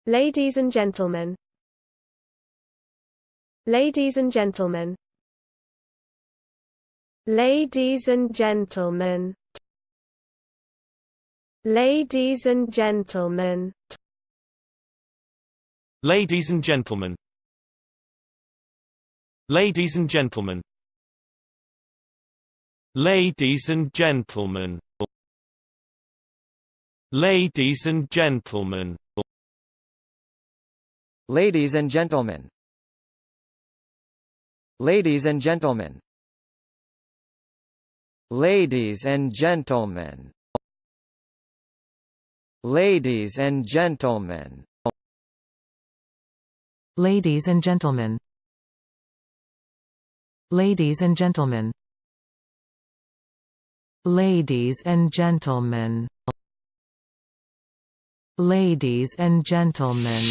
Ladies and gentlemen. Ladies and gentlemen. Ladies and gentlemen. Ladies and gentlemen. Ladies and gentlemen. Ladies and gentlemen. Ladies and gentlemen. Ladies and gentlemen. Ladies and gentlemen. Ladies and gentlemen. Ladies and gentlemen. Ladies and gentlemen. Ladies and gentlemen. Ladies and gentlemen. Ladies and gentlemen. Ladies and gentlemen.